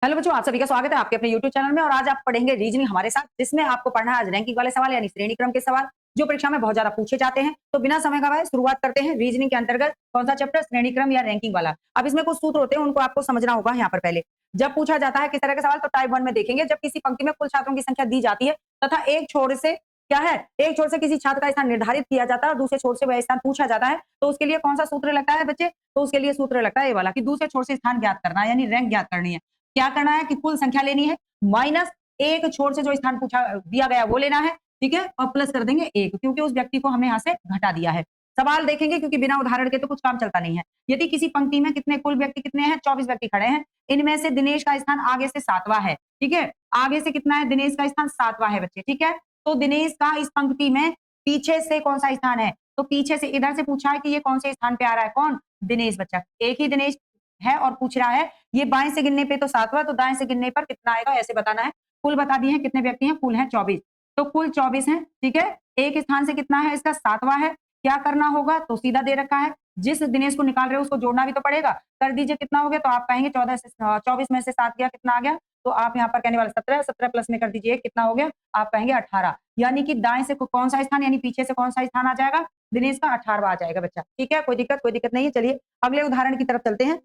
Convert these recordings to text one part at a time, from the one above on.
Hello बच्चों, आप सभी का स्वागत है आपके अपने YouTube चैनल में। और आज आप पढ़ेंगे रीजनिंग हमारे साथ, जिसमें आपको पढ़ना है आज रैंकिंग वाले सवाल यानी श्रेणी क्रम के सवाल जो परीक्षा में बहुत ज्यादा पूछे जाते हैं। तो बिना समय गवाए शुरुआत करते हैं। रीजनिंग के अंतर्गत कौन सा चैप्टर, श्रेणी क्रम या रैंकिंग वाला। अब इसमें कुछ सूत्र होते हैं, उनको आपको समझना होगा। यहाँ पर पहले जब पूछा जाता है किस तरह का सवाल, तो टाइप 1 में देखेंगे जब किसी पंक्ति में कुल छात्रों की संख्या दी जाती है तथा एक छोर से क्या है, एक छोर से किसी छात्र का स्थान निर्धारित किया जाता है और दूसरे छोर से वह स्थान पूछा जाता है, तो उसके लिए कौन सा सूत्र लगता है बच्चे? तो उसके लिए सूत्र लगता है ये वाला कि दूसरे छोर से स्थान ज्ञात करना है, यानी रैंक ज्ञात करनी है। क्या करना है कि कुल संख्या लेनी है माइनस एक छोर से जो स्थान पूछा दिया गया वो लेना है, ठीक है, और प्लस कर देंगे एक, क्योंकि उस व्यक्ति को हमने यहाँ से घटा दिया है। सवाल देखेंगे क्योंकि बिना उदाहरण के तो कुछ काम चलता नहीं है। यदि किसी पंक्ति में कितने कुल व्यक्ति कितने हैं, 24 व्यक्ति खड़े हैं, इनमें से दिनेश का स्थान आगे से 7वां है, ठीक है, आगे से कितना है, दिनेश का स्थान 7वां है बच्चे, ठीक है। तो दिनेश का इस पंक्ति में पीछे से कौन सा स्थान है, तो पीछे से इधर से पूछा है कि ये कौन से स्थान पे आ रहा है, कौन, दिनेश बच्चा, एक ही दिनेश है और पूछ रहा है ये बाएं से गिनने पे तो 7वां, तो दाएं से गिनने पर कितना आएगा ऐसे बताना है। कुल बता दिए हैं कितने व्यक्ति हैं, कुल है 24, तो कुल 24 हैं, ठीक है। एक स्थान से कितना है, इसका 7वां है। क्या करना होगा, तो सीधा दे रखा है, जिस दिनेश को निकाल रहे हो उसको जोड़ना भी तो पड़ेगा। कर दीजिए, कितना हो गया, तो आप कहेंगे 14 से 24 में से 7 गया, कितना आ गया, तो आप यहाँ पर कहने वाले 17, 17 प्लस में कर दीजिए कितना हो गया, आप कहेंगे 18, यानी कि दाएं से कौन सा स्थान, यानी पीछे से कौन सा स्थान आ जाएगा, दिनेश का 18वां आ जाएगा बच्चा, ठीक है। कोई दिक्कत नहीं है। चलिए अगले उदाहरण की तरफ चलते हैं,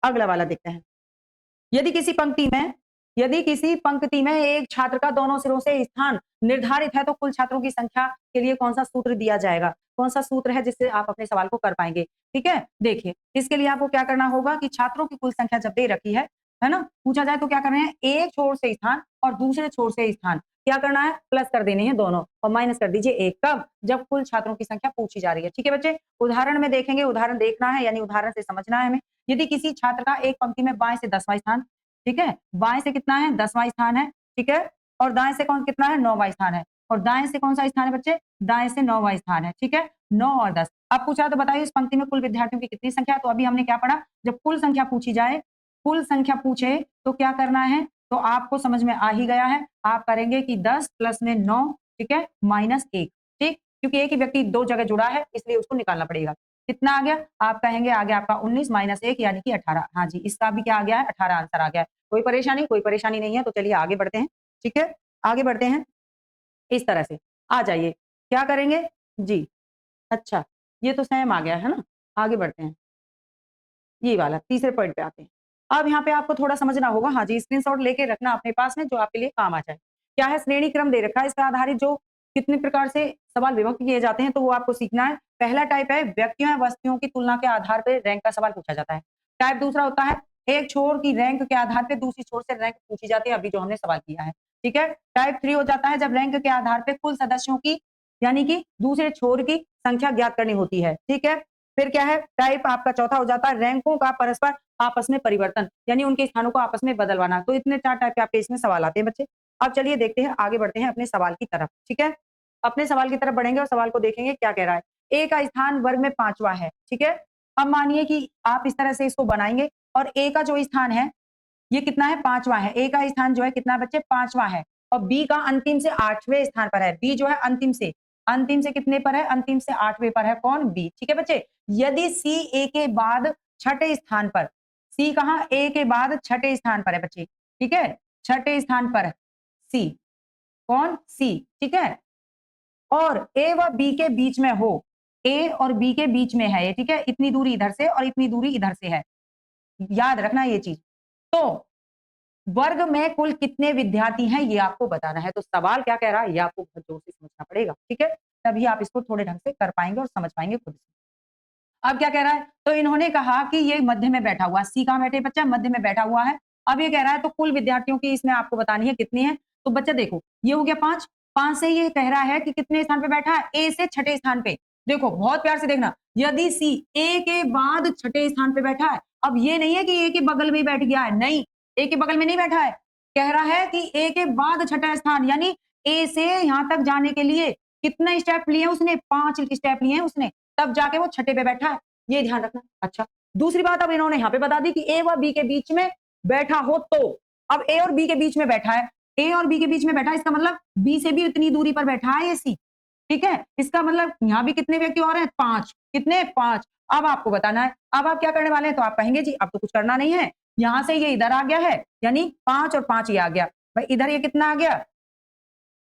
अगला वाला देखते हैं। यदि किसी पंक्ति में एक छात्र का दोनों सिरों से स्थान निर्धारित है, तो कुल छात्रों की संख्या के लिए कौन सा सूत्र दिया जाएगा, कौन सा सूत्र है जिससे आप अपने सवाल को कर पाएंगे, ठीक है। देखिए इसके लिए आपको क्या करना होगा कि छात्रों की कुल संख्या जब दे रखी है ना, पूछा जाए तो क्या कर रहे हैं, एक छोर से स्थान और दूसरे छोर से स्थान क्या करना है, प्लस कर देने हैं दोनों और माइनस कर दीजिए एक, कब, जब कुल छात्रों की संख्या पूछी जा रही है, ठीक है बच्चे। उदाहरण में देखेंगे, उदाहरण देखना है यानी उदाहरण से समझना है हमें। यदि किसी छात्र का एक पंक्ति में बाएं से 10वां स्थान, ठीक है, बाएं से कितना है, 10वां स्थान है, ठीक है, और दाएं से कौन कितना है, 9वां स्थान है, और दाएं से कौन सा स्थान है बच्चे, दाएं से 9वां स्थान है, ठीक है, 9 और 10। अब पूछा तो बताइए इस पंक्ति में कुल विद्यार्थियों की कितनी संख्या है, तो अभी हमने क्या पढ़ा, जब कुल संख्या पूछी जाए, कुल संख्या पूछे तो क्या करना है, तो आपको समझ में आ ही गया है, आप करेंगे कि 10 प्लस में 9, ठीक है, माइनस 1, ठीक, क्योंकि एक ही व्यक्ति दो जगह जुड़ा है इसलिए उसको निकालना पड़ेगा। कितना आ गया, आप कहेंगे आ गया आपका 19 माइनस 1 यानी कि 18। हाँ जी, इसका भी क्या आ गया है, 18 आंसर आ गया है। कोई परेशानी नहीं है। तो चलिए आगे बढ़ते हैं, ठीक है, आगे बढ़ते हैं इस तरह से। आ जाइए, क्या करेंगे जी, अच्छा, ये तो सेम आ गया है ना। आगे बढ़ते हैं, ये वाला तीसरे पॉइंट पे आते हैं। अब यहाँ पे आपको थोड़ा समझना होगा, हाँ जी, स्क्रीनशॉट लेके रखना अपने पास में जो आपके लिए काम आ जाए। क्या है, श्रेणी क्रम दे रखा है, इस पर आधारित जो कितने प्रकार से सवाल विभक्त किए जाते हैं तो वो आपको सीखना है। पहला टाइप है व्यक्तियों या वस्तुओं की तुलना के आधार पर रैंक का सवाल पूछा जाता है। टाइप दूसरा होता है एक छोर की रैंक के आधार पर दूसरी छोर से रैंक पूछी जाती है, अभी जो हमने सवाल किया है, ठीक है। टाइप 3 हो जाता है जब रैंक के आधार पर कुल सदस्यों की यानी कि दूसरे छोर की संख्या ज्ञात करनी होती है, ठीक है। फिर क्या है, टाइप आपका चौथा हो जाता है रैंकों का परस्पर आपस में परिवर्तन, यानी उनके स्थानों को आपस में बदलवाना। तो इतने 4 टाइप के आपके इसमें सवाल आते हैं बच्चे। अब चलिए देखते हैं, आगे बढ़ते हैं अपने सवाल की तरफ, ठीक है। अपने सवाल की तरफ बढ़ेंगे और सवाल को देखेंगे क्या कह रहा है। ए का स्थान वर्ग में 5वां है, ठीक है। अब मानिए कि आप इस तरह से इसको बनाएंगे और ए का जो स्थान है ये कितना है, 5वां है। ए का स्थान जो है कितना बच्चे, 5वां है। और बी का अंतिम से 8वें स्थान पर है। बी जो है अंतिम से कितने पर है, अंतिम से 8वें पर है, कौन, बी, ठीक है बच्चे। यदि सी ए के बाद छठे स्थान पर, सी कहां, ए के बाद छठे स्थान पर है बच्चे, ठीक है, छठे स्थान पर सी, कौन, सी, ठीक है, और ए व बी के बीच में हो, ए और बी के बीच में है ये, ठीक है, इतनी दूरी इधर से और इतनी दूरी इधर से है, याद रखना ये चीज। तो वर्ग में कुल कितने विद्यार्थी हैं ये आपको बताना है। तो सवाल क्या कह रहा है ये आपको बहुत जोर से समझना पड़ेगा, ठीक है, तभी आप इसको थोड़े ढंग से कर पाएंगे और समझ पाएंगे खुद से। अब क्या कह रहा है, तो इन्होंने कहा कि ये मध्य में बैठा हुआ, सी कहां बैठे बच्चा, मध्य में बैठा हुआ है। अब ये कह रहा है तो कुल विद्यार्थियों की इसमें आपको बतानी है कितनी है। तो बच्चा देखो ये हो गया 5, 5 से ये कह रहा है कि कितने स्थान पे बैठा है, ए से छठे स्थान पे। देखो बहुत प्यार से देखना, यदि सी ए के बाद छठे स्थान पे बैठा है, अब ये नहीं है कि ए के बगल में ही बैठ गया है, नहीं, ए के बगल में नहीं बैठा है, कह रहा है कि ए के बाद छठा स्थान, यानी ए से यहां तक जाने के लिए कितने स्टेप लिए उसने, 5 स्टेप लिए हैं उसने, तब जाके वो छठे पे बैठा है, ये ध्यान रखना। अच्छा, दूसरी बात अब इन्होंने यहाँ पे बता दी कि ए व बी के बीच में बैठा हो, तो अब ए और बी के बीच में बैठा है, ए और बी के बीच में बैठा है, इसका मतलब बी से भी इतनी दूरी पर बैठा है ये सी, ठीक है। इसका मतलब यहाँ भी कितने व्यक्ति और हैं, 5, कितने, 5। अब आपको बताना है, अब आप क्या करने वाले हैं, तो आप कहेंगे जी अब तो कुछ करना नहीं है, यहां से ये इधर आ गया है, यानी 5 और 5 ये आ गया। भाई इधर ये कितना आ गया,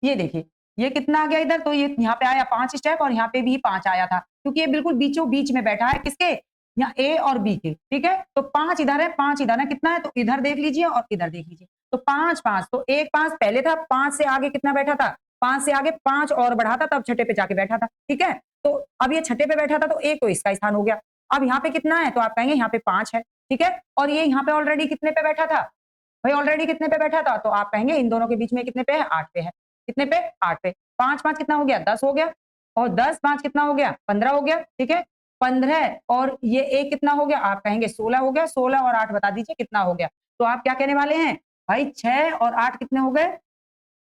ये देखिए ये कितना आ गया इधर, तो ये यहाँ पे आया 5 स्टेप और यहाँ पे भी 5 आया था, क्योंकि ये बिल्कुल बीचों बीच में बैठा है किसके, यहाँ ए और बी के। ठीक है, तो 5 इधर है, 5 इधर है, कितना है, तो इधर देख लीजिए और इधर देख लीजिए, तो 5 5, तो एक 5 पहले था, 5 से आगे कितना बैठा था, 5 से आगे 5 और बढ़ा था, तब छठे पे जाके बैठा था। ठीक है, तो अब ये छठे पे बैठा था, तो एक तो इसका स्थान हो गया। अब यहाँ पे कितना है, तो आप कहेंगे यहाँ पे 5 है। ठीक है, और ये यहाँ पे ऑलरेडी कितने पे बैठा था, भाई ऑलरेडी कितने पे बैठा था, तो आप कहेंगे इन दोनों के बीच में कितने पे है, 8 पे है। कितने पे, 8 पे। 5 5 कितना हो गया, 10 हो गया, और 10 5 कितना हो गया, 15 हो गया। ठीक है, 15 और ये एक कितना हो गया, आप कहेंगे 16 हो गया। 16 और 8 बता दीजिए कितना हो गया, तो आप क्या कहने वाले हैं, भाई 6 और 8 कितने हो गए,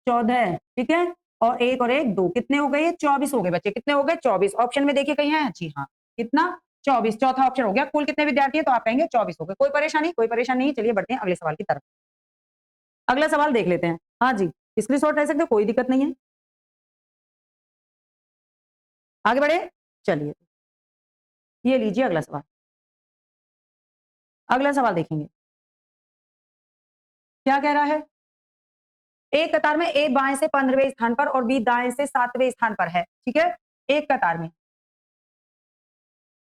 14। ठीक है, और एक और एक 2 कितने हो गए, ये 24 हो गए बच्चे, कितने हो गए, 24। ऑप्शन में देखिए कहीं है, जी हाँ, कितना, 24, चौथा ऑप्शन हो गया। कुल कितने विद्यार्थी है, तो आप कहेंगे 24 हो गए। कोई परेशानी, कोई परेशानी नहीं, चलिए बढ़ते हैं अगले सवाल की तरफ। अगला सवाल देख लेते हैं। हाँ जी, स्क्रीनशॉट ले सकते हो, कोई दिक्कत नहीं है, आगे बढ़े। चलिए ये लीजिए अगला सवाल। अगला सवाल देखेंगे, क्या कह रहा है, एक कतार में ए बाएं से 15वें स्थान पर और बी दाएं से 7वें स्थान पर है। ठीक है, एक कतार में,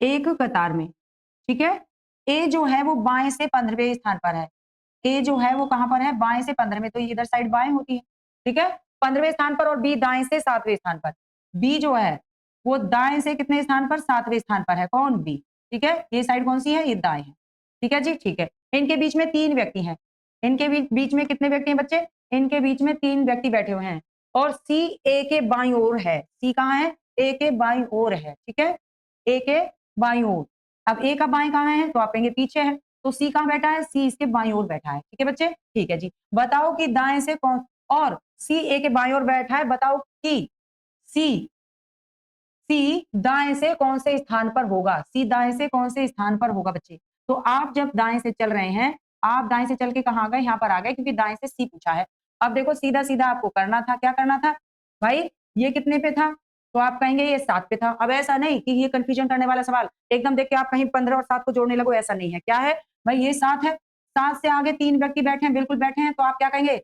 एक कतार में, ठीक है, ए जो है वो बाएं से 15वें स्थान पर है। ए जो है वो कहां पर है, बाएं से 15 में, तो इधर साइड बाएं होती है। ठीक है, 15वें स्थान पर, और बी दाएं से 7वें स्थान पर। बी जो है वो दाएं से कितने स्थान पर, 7वें स्थान पर है, कौन, बी। ठीक है, ये साइड कौन सी है, ये दाएं है। ठीक है जी, ठीक है, इनके बीच में 3 व्यक्ति हैं। इनके बीच में कितने व्यक्ति हैं बच्चे, इनके बीच में 3 व्यक्ति बैठे हुए हैं, और सी ए के बाईं ओर है। सी कहाँ है, ए के बाईं ओर है। ठीक है, ए के बाईं ओर। अब ए का बाएं कहाँ है, तो आप कहेंगे पीछे है, तो सी कहाँ बैठा है, सी इसके बाईं ओर बैठा है। ठीक है बच्चे, ठीक है जी, बताओ कि दाएं से कौन, और सी ए के बाईं ओर बैठा है, बताओ कि सी सी दाएं से कौन से स्थान पर होगा, सी दाएं से कौन से स्थान पर होगा बच्चे। तो आप जब दाएं से चल रहे हैं, आप दाएं से चल के कहाँ आ गए, यहाँ पर आ गए, क्योंकि दाएं से सी पूछा है। अब देखो सीधा सीधा आपको करना था, क्या करना था भाई, ये कितने पे था, तो आप कहेंगे ये 7 पे था। अब ऐसा नहीं कि ये कंफ्यूजन करने वाला सवाल, एकदम देख के आप कहीं 15 और 7 को जोड़ने लगो, ऐसा नहीं है। क्या है भाई, ये 7 है, 7 से आगे 3 व्यक्ति बैठे हैं, बिल्कुल बैठे हैं, तो आप क्या कहेंगे,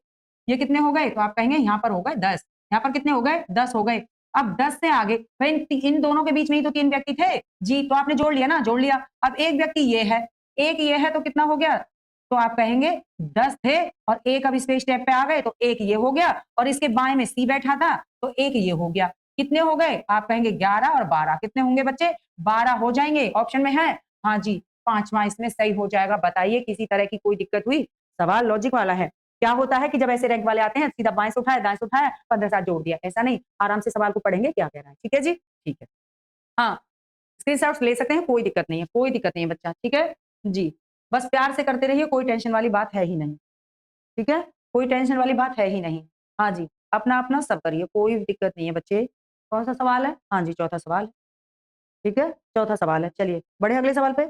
ये कितने हो गए, तो आप कहेंगे यहाँ पर हो गए 10। यहाँ पर कितने हो गए, 10 हो गए। अब 10 से आगे भाई इन दोनों के बीच में ही तो 3 व्यक्ति थे जी, तो आपने जोड़ लिया ना, जोड़ लिया। अब एक व्यक्ति ये है, एक ये है, तो कितना हो गया, तो आप कहेंगे 10 थे, और एक अब इस पे स्टेप पे आ गए, तो एक ये हो गया, और इसके बाएं में सी बैठा था, तो एक ये हो गया। कितने हो गए, आप कहेंगे 11 और 12, कितने होंगे बच्चे, 12 हो जाएंगे। ऑप्शन में है, हाँ जी, पांचवा इसमें सही हो जाएगा। बताइए किसी तरह की कोई दिक्कत हुई, सवाल लॉजिक वाला है। क्या होता है कि जब ऐसे रैंक वाले आते हैं, सीधा बाएं से उठाया, दाएं से उठाया, 15 साथ जोड़ दिया, ऐसा नहीं, आराम से सवाल को पढ़ेंगे क्या कह रहा है। ठीक है जी, ठीक है, हाँ, स्क्रीनशॉट्स ले सकते हैं, कोई दिक्कत नहीं है, कोई दिक्कत नहीं है बच्चा। ठीक है जी, बस प्यार से करते रहिए, कोई टेंशन वाली बात है ही नहीं। ठीक है, कोई टेंशन वाली बात है ही नहीं। हाँ जी, अपना अपना सब करिए, कोई दिक्कत नहीं है बच्चे। कौन सा सवाल है, हाँ जी, चौथा सवाल है। ठीक है, चौथा सवाल है, चलिए बढ़े अगले सवाल पे।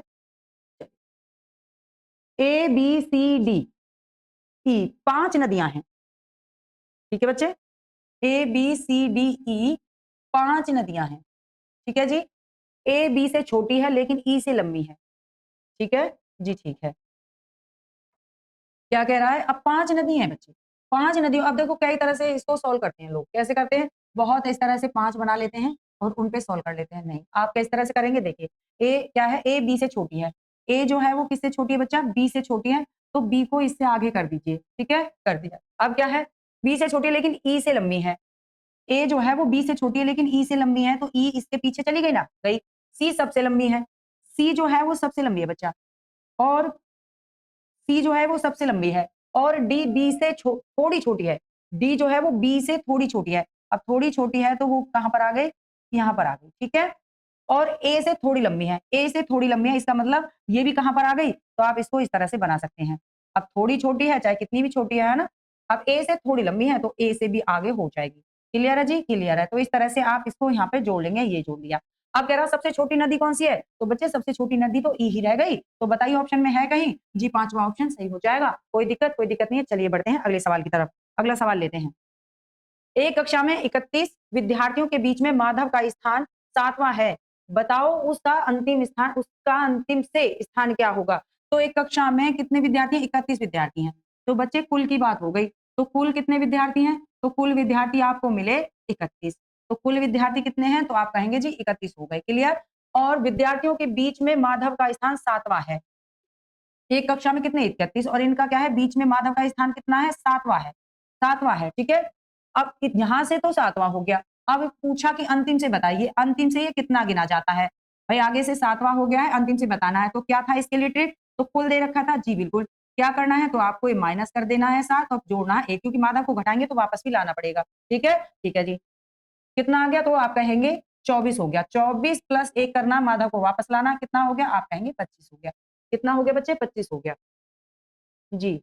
A B C D E 5 नदियां हैं। ठीक है बच्चे, A B C D E 5 नदियां हैं। ठीक है जी, ए बी से छोटी है लेकिन ई से लंबी है। ठीक है जी, ठीक है, क्या कह रहा है, अब 5 नदी हैं बच्चे, 5 नदियों, अब देखो कई तरह से इसको सॉल्व करते हैं लोग, कैसे करते हैं, बहुत इस तरह से 5 बना लेते हैं और उन पे सॉल्व कर लेते हैं। नहीं, आप किस तरह से करेंगे, देखिए ए क्या है, ए बी से छोटी है, ए जो है वो किससे छोटी है बच्चा, बी से छोटी है, तो बी को इससे आगे कर दीजिए। ठीक है, कर दिया। अब क्या है, बी से छोटी है लेकिन ई से लंबी है, ए जो है वो बी से छोटी है लेकिन ई से लंबी है, तो ई इसके पीछे चली गई ना, गई। सी सबसे लंबी है, सी जो है वो सबसे लंबी है बच्चा, और सी जो है वो सबसे लंबी है, और डी बी से थोड़ी छोटी है, डी जो है वो बी से थोड़ी छोटी है। अब थोड़ी छोटी है तो वो कहां पर आ गई, यहाँ पर आ गई। ठीक है, और ए से थोड़ी लंबी है, ए से थोड़ी लंबी है, इसका मतलब ये भी कहां पर आ गई, तो आप इसको इस तरह से बना सकते हैं। अब थोड़ी छोटी है, चाहे कितनी भी छोटी है ना, अब ए से थोड़ी लंबी है, तो ए से भी आगे हो जाएगी। क्लियर है जी, क्लियर है, तो इस तरह से आप इसको यहाँ पे जोड़ लेंगे, ये जोड़ लिया। अब कह रहा सबसे छोटी नदी कौन सी है, तो बच्चे सबसे छोटी नदी तो ई ही रह गई, तो बताइए ऑप्शन में है कहीं, जी पांचवा ऑप्शन सही हो जाएगा। कोई दिक्कत, कोई दिक्कत नहीं है, चलिए बढ़ते हैं अगले सवाल की तरफ। अगला सवाल लेते हैं, एक कक्षा में 31 विद्यार्थियों के बीच में माधव का स्थान 7वां है, बताओ उसका अंतिम स्थान, उसका अंतिम से स्थान क्या होगा। तो एक कक्षा में कितने विद्यार्थी हैं? 31 विद्यार्थी हैं। तो बच्चे कुल की बात हो गई, तो कुल कितने विद्यार्थी हैं? तो कुल विद्यार्थी आपको मिले 31। तो कुल विद्यार्थी कितने हैं? तो आप कहेंगे जी 31 हो गए, क्लियर। और विद्यार्थियों के बीच में माधव का स्थान 7वां है। एक कक्षा में कितने? 31, और इनका क्या है? बीच में माधव का स्थान कितना है? 7वां है, 7वां है, ठीक है। अब यहां से तो 7वां हो गया। अब पूछा कि अंतिम से बताइए, अंतिम से ये कितना गिना जाता है? भाई आगे से 7वां हो गया है, अंतिम से बताना है, तो क्या था इसके लिए ट्रिक? तो कुल दे रखा था, जी बिल्कुल। क्या करना है? तो आपको ये माइनस कर देना है 7 और जोड़ना है 1, क्योंकि माधव को घटाएंगे तो वापस भी लाना पड़ेगा, ठीक है। ठीक है जी, कितना आ गया? तो आप कहेंगे 24 हो गया। 24 प्लस 1 करना, माधव को वापस लाना, कितना हो गया? आप कहेंगे 25 हो गया। कितना हो गया बच्चे? 25 हो गया जी।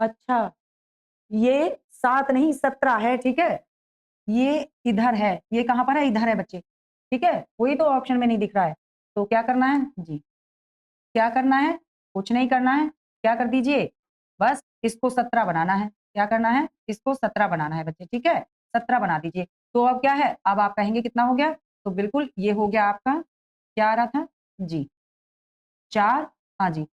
अच्छा, ये 7 नहीं 17 है, ठीक है। ये इधर है, ये कहाँ पर है? इधर है बच्चे, ठीक है। वही तो ऑप्शन में नहीं दिख रहा है। तो क्या करना है? जी, क्या करना है? कुछ नहीं करना है। क्या कर दीजिए? बस इसको 17 बनाना है। क्या करना है? इसको 17 बनाना है बच्चे, ठीक है। 17 बना दीजिए। तो अब क्या है? अब आप कहेंगे कितना हो गया? तो बिल्कुल ये हो गया आपका, क्या आ रहा था? जी, 4, हाँ जी,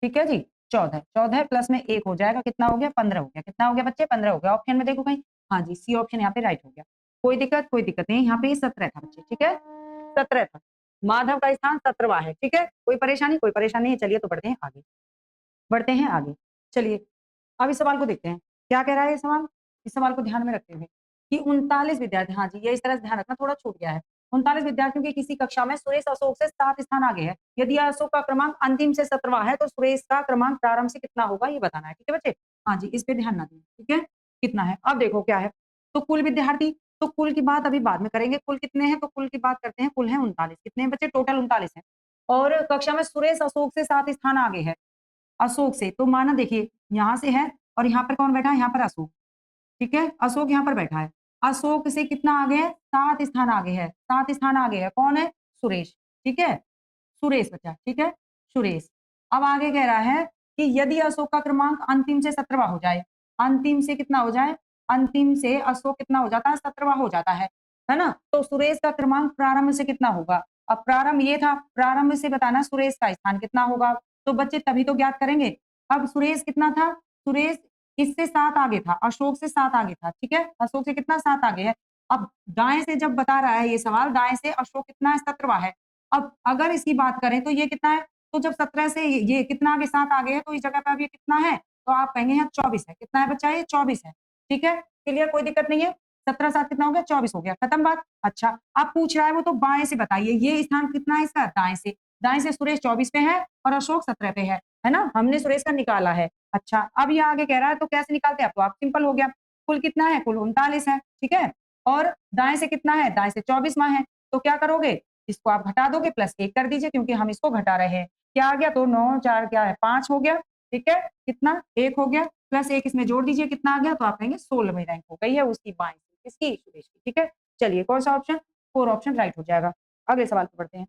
ठीक है जी, 14, 14 प्लस में 1 हो जाएगा, कितना हो गया? 15 हो गया। कितना हो गया बच्चे? 15 हो गया। ऑप्शन में देखो कहीं, हाँ जी, सी ऑप्शन यहाँ पे राइट हो गया। कोई दिक्कत नहीं, यहाँ पे ये 17 था बच्चे, ठीक है, 17 था। माधव का स्थान 17वां है, ठीक है। कोई परेशानी है। चलिए तो बढ़ते हैं आगे, बढ़ते हैं आगे। चलिए, अब इस सवाल को देखते हैं। क्या कह रहा है ये सवाल? इस सवाल को ध्यान में रखते हुए कि 39 विद्यार्थी, हाँ जी, ये इस तरह से ध्यान रखना, थोड़ा छूट गया है। 39 विद्यार्थियों की किसी कक्षा में सुरेश अशोक से 7 स्थान आगे है। यदि अशोक का क्रमांक अंतिम से 17वां है, तो सुरेश का क्रमांक प्रारंभ से कितना होगा, ये बताना है, ठीक है बच्चे। हाँ जी, इस पे ध्यान ना दें, ठीक है। कितना है? अब देखो क्या है। तो कुल विद्यार्थी, तो कुल की बात अभी बाद में करेंगे। कुल कितने हैं? तो कुल की बात करते हैं। कुल है 39। कितने हैं बच्चे? टोटल 39 है। और कक्षा में सुरेश अशोक से 7 स्थान आगे है। अशोक से, तो माना देखिए, यहाँ से है और यहाँ पर कौन बैठा है? यहाँ पर अशोक, ठीक है। अशोक यहाँ पर बैठा है। अशोक से कितना आगे है? 7 स्थान आगे है। 7 स्थान आगे है। कौन है? सुरेश, ठीक है। सुरेश बचा, ठीक है, सुरेश। अब आगे कह रहा है कि यदि अशोक का क्रमांक अंतिम से 17वां हो जाए, अंतिम से कितना हो जाए? अंतिम से अशोक कितना हो जाता है? 17वां हो जाता है ना। तो सुरेश का क्रमांक प्रारंभ से कितना होगा? अब प्रारंभ ये था, प्रारंभ से बताना सुरेश का स्थान कितना होगा। तो बच्चे तभी तो ज्ञात करेंगे। अब सुरेश कितना था? सुरेश इससे 7 आगे था, अशोक से 7 आगे था, ठीक है। अशोक से कितना? 7 आगे है। अब दाएं से जब बता रहा है ये सवाल, दाएं से अशोक कितना है? 17वां है। अब अगर इसकी बात करें तो ये कितना है? तो जब 17 से ये कितना आगे? 7 आगे है, तो इस जगह पे अब ये कितना है? तो आप कहेंगे यहाँ 24 है। कितना है बच्चा? ये 24 है, ठीक है, क्लियर, कोई दिक्कत नहीं है। 17 7 कितना हो गया? 24 हो गया, खत्म बात। अच्छा, अब पूछ रहा है वो तो बाएं से बताइए, ये स्थान कितना है इसका? दाएं से। दाएं से सुरेश 24 पे है और अशोक 17 पे है ना। हमने सुरेश का निकाला है। अच्छा, अब ये आगे कह रहा है तो कैसे निकालते हैं? अब तो आप सिंपल हो गया। कुल कितना है? कुल 39 है, ठीक है। और दाएं से कितना है? दाएं से 24वां है। तो क्या करोगे? इसको आप घटा दोगे, प्लस 1 कर दीजिए, क्योंकि हम इसको घटा रहे हैं। क्या आ गया? तो 9 4 क्या है? 5 हो गया, ठीक है। कितना? 1 हो गया, प्लस 1 इसमें जोड़ दीजिए, कितना आ गया? तो आप कहेंगे 16वीं रैंक हो गई है उसकी बाएं से, किसकी? सुरेश की, ठीक है। चलिए, कौन सा ऑप्शन? 4 ऑप्शन राइट हो जाएगा। अगले सवाल पे बढ़ते हैं।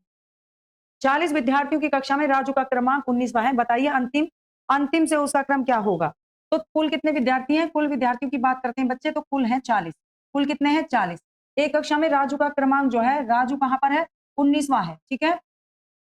40 विद्यार्थियों की कक्षा में राजू का क्रमांक 19वां है, बताइए अंतिम अंतिम से उसका क्रम क्या होगा। तो कुल कितने विद्यार्थी हैं? कुल विद्यार्थियों की बात करते हैं बच्चे, तो कुल है 40। कुल कितने हैं? 40। एक कक्षा में राजू का क्रमांक जो है, राजू कहाँ पर है? 19वां है, ठीक है।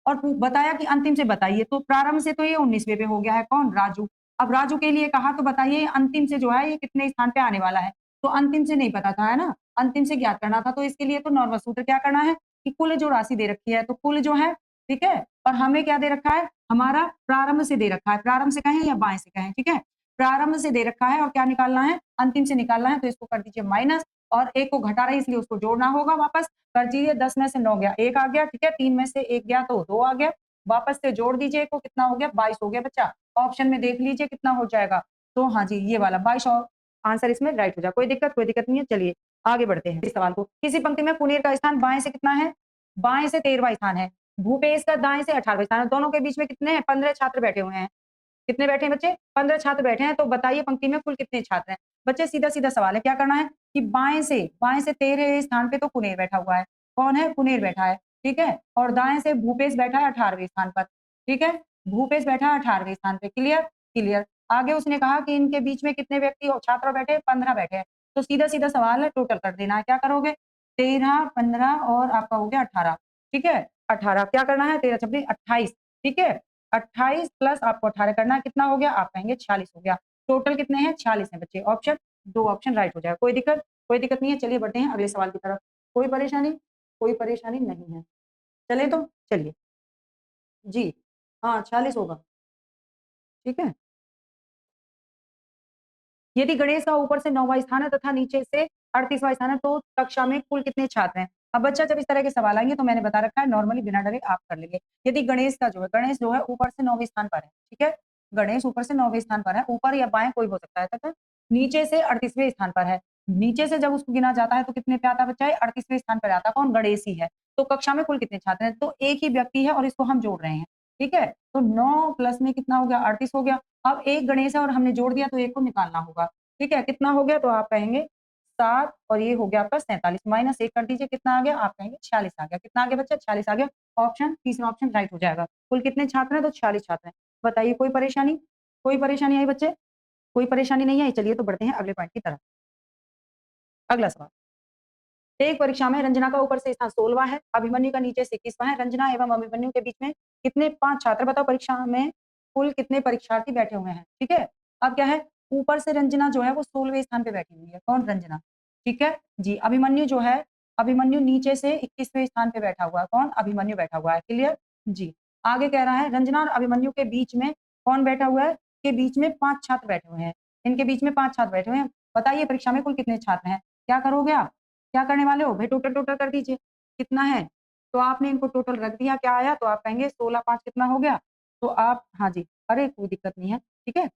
और बताया कि अंतिम से बताइए, तो प्रारंभ से तो ये 19वें पे हो गया है, कौन? राजू। अब राजू के लिए कहा तो बताइए अंतिम से जो है ये कितने स्थान पे आने वाला है। तो अंतिम से नहीं पता था, है ना, अंतिम से ज्ञात करना था। तो इसके लिए तो नॉर्मल सूत्र क्या करना है कि कुल जो राशि दे रखी है, तो कुल जो है, ठीक है। और हमें क्या दे रखा है? हमारा प्रारंभ से दे रखा है। प्रारंभ से कहें या बाएं से कहें, ठीक है। प्रारंभ से दे रखा है और क्या निकालना है? अंतिम से निकालना है। तो इसको कर दीजिए माइनस, और एक को घटा रहे इसलिए उसको जोड़ना होगा वापस। कर दीजिए, 10 में से 9 गया, 1 आ गया, ठीक है। 3 में से 1 गया तो 2 आ गया, वापस से जोड़ दीजिए एक को, कितना हो गया? 22 हो गया बच्चा। ऑप्शन में देख लीजिए कितना हो जाएगा। तो हाँ जी, ये वाला 22 और आंसर इसमें राइट हो जाए। कोई दिक्कत नहीं है। चलिए आगे बढ़ते हैं इस सवाल को। किसी पंक्ति में पुनेर का स्थान बाएं से कितना है? बाएं से 13वां स्थान है। भूपेश का दाएं से 18वां स्थान है। दोनों के बीच में कितने हैं? 15 छात्र बैठे हुए हैं। कितने बैठे हैं बच्चे? 15 छात्र बैठे हैं। तो बताइए पंक्ति में कुल कितने छात्र हैं? बच्चे सीधा सीधा सवाल है, क्या करना है कि बाएं से 13वें स्थान पे तो पुनेर बैठा हुआ है। कौन है? पुनेर बैठा है, ठीक है। और दाएं से भूपेश बैठा है 18वें स्थान पर, ठीक है। भूपेश बैठा है 18वें स्थान पे, क्लियर, क्लियर। आगे उसने कहा कि इनके बीच में कितने व्यक्ति और छात्र बैठे, 15 बैठे हैं। तो सीधा सीधा सवाल है, टोटल कर देना है। क्या करोगे, 13, 15 और आपका हो गया 18। ठीक है, 18 क्या करना है, 13 छब्बीस 28। ठीक है, 28 प्लस आपको 18 करना है, कितना हो गया, आप कहेंगे 46 हो गया। टोटल कितने हैं, 46 हैं बच्चे। ऑप्शन, दो ऑप्शन राइट हो जाएगा। कोई दिक्कत, कोई दिक्कत नहीं है। चलिए बढ़ते हैं अगले सवाल की तरफ। कोई परेशानी, कोई परेशानी नहीं है। चले तो चलिए जी, हाँ 46 होगा। ठीक है, यदि गणेश का ऊपर से 9वां स्थान है तथा नीचे से 38वां स्थान है तो कक्षा में कुल कितने छात्र हैं। अब बच्चा जब इस तरह के सवाल आएंगे तो मैंने बता रखा है, नॉर्मली बिना डरे आप कर लेंगे। यदि गणेश का जो है, गणेश जो है ऊपर से 9वें स्थान पर है। ठीक है, गणेश ऊपर से 9वें स्थान पर है, ऊपर या बाएं कोई हो सकता है तथा नीचे से 38वें स्थान पर है। नीचे से जब उसको गिना जाता है तो कितने पे आता है बच्चा, 38वें स्थान पर आता है। कौन, गणेश ही है। तो कक्षा में कुल कितने छात्र हैं, तो एक ही व्यक्ति है और इसको हम जोड़ रहे हैं। ठीक है, तो 9 प्लस में कितना हो गया, 38 हो गया। अब एक गणेश है और हमने जोड़ दिया तो एक को निकालना होगा। ठीक है, कितना हो गया, तो आप कहेंगे 7 और ये हो गया आपका 47, माइनस 1 कर दीजिए, कितना आ गया, आप कहेंगे 46 आ गया। कितना आ गया बच्चा, 46 आ गया। ऑप्शन, तीसरा ऑप्शन राइट हो जाएगा। कुल कितने छात्र हैं, तो 46 छात्र हैं। बताइए कोई परेशानी, कोई परेशानी आई बच्चे, कोई परेशानी नहीं आई। चलिए तो बढ़ते हैं अगले पॉइंट की तरफ। अगला सवाल, एक परीक्षा में रंजना का ऊपर से स्थान 16वां है, अभिमन्यु का नीचे से 21वां है। रंजना एवं अभिमन्यु के बीच में कितने, 5 छात्र। बताओ परीक्षा में कुल कितने परीक्षार्थी बैठे हुए हैं। ठीक है, अब क्या है, ऊपर से रंजना जो है वो 16वें स्थान पे बैठी हुई है। कौन, रंजना। ठीक है जी, अभिमन्यु जो है, अभिमन्यु नीचे से 21वें स्थान पे बैठा हुआ है। कौन, अभिमन्यु बैठा हुआ है। क्लियर जी। आगे कह रहा है रंजना और अभिमन्यु के बीच में कौन बैठा हुआ है, के बीच में 5 छात्र बैठे हुए हैं। इनके बीच में 5 छात्र बैठे हुए हैं। बताइए परीक्षा में कुल कितने छात्र हैं। क्या करोगे आप, क्या करने वाले हो भाई, टोटल टोटल कर दीजिए कितना है। तो आपने इनको टोटल रख दिया, क्या आया, तो आप कहेंगे 16 5 कितना हो गया, तो आप हाँ जी, अरे कोई दिक्कत नहीं है। ठीक है,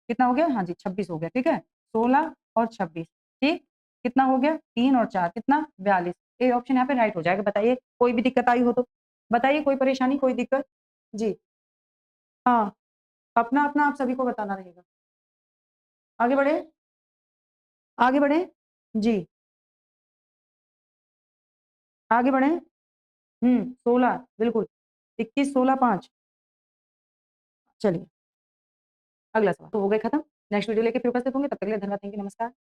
कितना हो गया, हाँ जी 26 हो गया। ठीक है, 16 और 26। ठीक, कितना हो गया, 3 और 4 कितना, 42। ये ऑप्शन यहाँ पे राइट हो जाएगा। बताइए कोई भी दिक्कत आई हो तो बताइए, कोई परेशानी, कोई दिक्कत जी। हाँ, अपना अपना आप सभी को बताना रहेगा। आगे बढ़े, आगे बढ़े जी, आगे बढ़े। 16 बिल्कुल, 21 16 5। चलिए अगला सवाल तो हो गए खत्म। नेक्स्ट वीडियो लेके फिर उपस्थित होंगे, तब तक के लिए धन्यवाद, थैंक यू, नमस्कार।